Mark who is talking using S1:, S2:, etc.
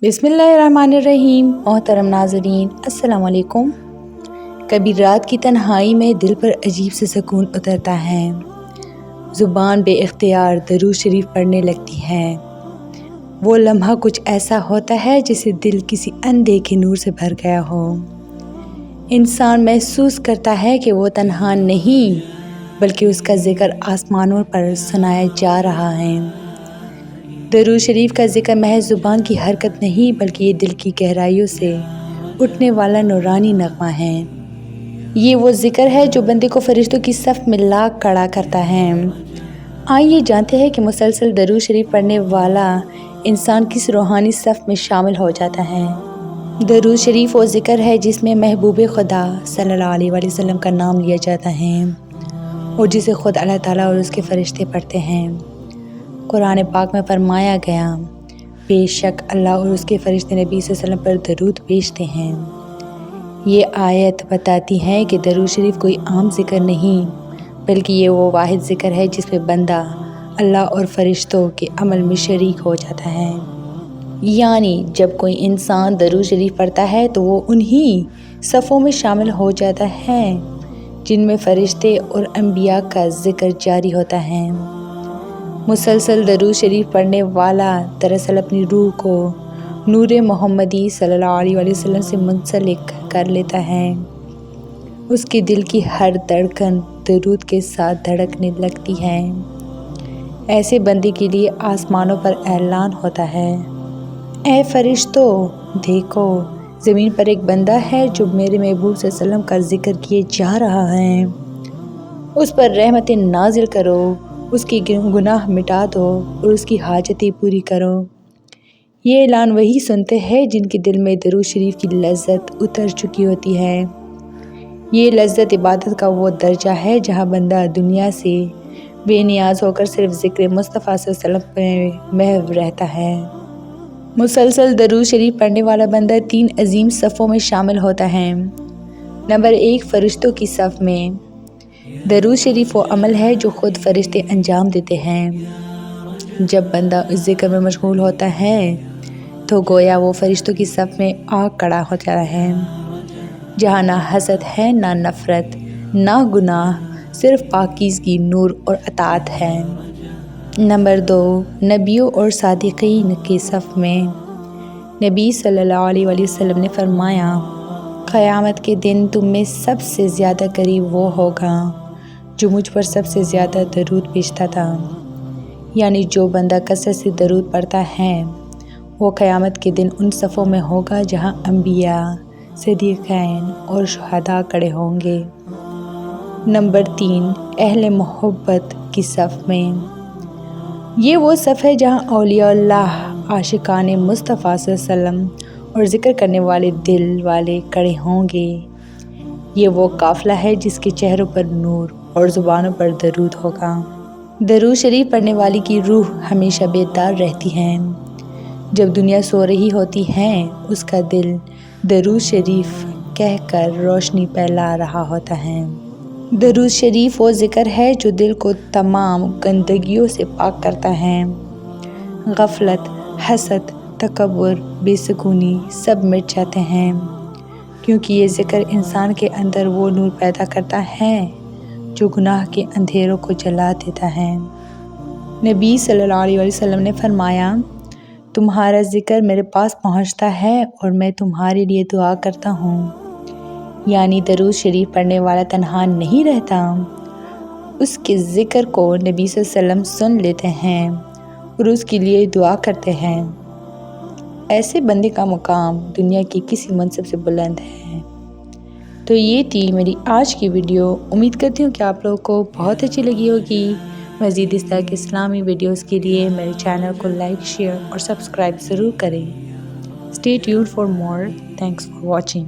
S1: बिस्मिल्लाहिर्रहमानिर्रहीम। मोहतरम नाज़रीन, अस्सलाम वालेकुम। कभी रात की तन्हाई में दिल पर अजीब से सुकून उतरता है। ज़ुबान बेइख्तियार दरूद शरीफ पढ़ने लगती है। वो लम्हा कुछ ऐसा होता है जैसे दिल किसी अनदेखे नूर से भर गया हो। इंसान महसूस करता है कि वो तन्हा नहीं, बल्कि उसका ज़िक्र आसमानों पर सुनाया जा रहा है। दरूद शरीफ का ज़िक्र महज ज़ुबान की हरकत नहीं, बल्कि ये दिल की गहराइयों से उठने वाला नूरानी नगमा है। ये वो ज़िक्र है जो बंदे को फरिश्तों की सफ़ में ला खड़ा करता है। आइए जानते हैं कि मुसलसल दरूद शरीफ पढ़ने वाला इंसान किस रूहानी सफ़ में शामिल हो जाता है। दरूद शरीफ वो ज़िक्र है जिसमें महबूब खुदा सल्लल्लाहु अलैहि वसल्लम का नाम लिया जाता है और जिसे खुद अल्लाह ताला और उसके फरिश्ते पढ़ते हैं। कुरान पाक में फरमाया गया, बेशक अल्लाह और उसके फरिश्ते नबी सल्लल्लाहु अलैहि वसल्लम पर दरूद भेजते हैं। ये आयत बताती है कि दरूद शरीफ कोई आम ज़िक्र नहीं, बल्कि ये वो वाहिद ज़िक्र है जिसमें बंदा अल्लाह और फरिश्तों के अमल में शरीक हो जाता है। यानी जब कोई इंसान दरूद शरीफ पढ़ता है तो वो उन्हीं सफ़ों में शामिल हो जाता है जिनमें फरिश्ते और अंबिया का ज़िक्र जारी होता है। मुसलसल दरूद शरीफ पढ़ने वाला दरअसल अपनी रूह को नूर मोहम्मदी सल्लल्लाहु अलैहि वसल्लम से मुंसलिक कर लेता है। उसके दिल की हर धड़कन दरूद के साथ धड़कने लगती है। ऐसे बंदे के लिए आसमानों पर ऐलान होता है, ऐ फरिश्तों, देखो ज़मीन पर एक बंदा है जो मेरे महबूब सल्लल्लाहु अलैहि वसल्लम का ज़िक्र किए जा रहा है। उस पर रहमतें नाजिल करो, उसके गुनाह मिटा दो और उसकी हाजतें पूरी करो। ये ऐलान वही सुनते हैं जिनके दिल में दरूद शरीफ की लज्जत उतर चुकी होती है। ये लज्जत इबादत का वो दर्जा है जहाँ बंदा दुनिया से बेनियाज होकर सिर्फ ज़िक्र मुस्तफ़ा सल्लल्लाहु अलैहि वसल्लम में महव रहता है। मुसलसल दरूद शरीफ पढ़ने वाला बंदा 3 अजीम सफ़ों में शामिल होता है। नंबर 1, फरिश्तों की सफ़ में। दरूद शरीफ वो अमल है जो ख़ुद फरिश्ते अंजाम देते हैं। जब बंदा इस ज़िक्र में मशगूल होता है तो गोया वो फरिश्तों की सफ़ में आ खड़ा हो जाता है, जहाँ ना हसद है, ना नफ़रत, ना गुनाह, सिर्फ पाकीज़गी, नूर और अताअत है। नंबर 2, नबियों और सादिक़ीन की सफ़ में। नबी सल्लल्लाहु अलैहि वसल्लम ने फरमाया, क़यामत के दिन तुम में सबसे ज़्यादा करीब वो होगा जो मुझ पर सबसे ज़्यादा दरूद भेजता था। यानी जो बंदा कसरत से दरूद पढ़ता है वो क़यामत के दिन उन सफ़ों में होगा जहाँ अंबिया, सिद्दीक़ीन और शुहदा खड़े होंगे। नंबर 3, अहले मोहब्बत की सफ़ में। ये वो सफ़ है जहाँ औलियाउल्लाह, आशिकाने मुस्तफ़ा सल्लल्लाहु अलैहि वसल्लम और ज़िक्र करने वाले दिल वाले खड़े होंगे। ये वो काफ़िला है जिसके चेहरों पर नूर और ज़ुबानों पर दरूद होगा। दरूद शरीफ पढ़ने वाली की रूह हमेशा बेदार रहती है। जब दुनिया सो रही होती है उसका दिल दरूद शरीफ कहकर रोशनी फैला रहा होता है। दरूद शरीफ वो ज़िक्र है जो दिल को तमाम गंदगियों से पाक करता है। गफलत, हसद, तकब्बुर, बेसुकूनी सब मिट जाते हैं, क्योंकि ये ज़िक्र इंसान के अंदर वो नूर पैदा करता है जो गुनाह के अंधेरों को जला देता है। नबी सल्लल्लाहु अलैहि वसल्लम ने फरमाया, तुम्हारा ज़िक्र मेरे पास पहुंचता है और मैं तुम्हारे लिए दुआ करता हूँ। यानी दरूद शरीफ पढ़ने वाला तन्हा नहीं रहता, उसके ज़िक्र को नबी सल्लल्लाहु अलैहि वसल्लम सुन लेते हैं और उसके लिए दुआ करते हैं। ऐसे बंदे का मुकाम दुनिया की किसी मनसब से बुलंद है। तो ये थी मेरी आज की वीडियो। उम्मीद करती हूँ कि आप लोगों को बहुत अच्छी लगी होगी। मज़ीद इस तरह के इस्लामी वीडियोज़ के लिए मेरे चैनल को लाइक, शेयर और सब्सक्राइब ज़रूर करें। Stay tuned for more. Thanks for watching.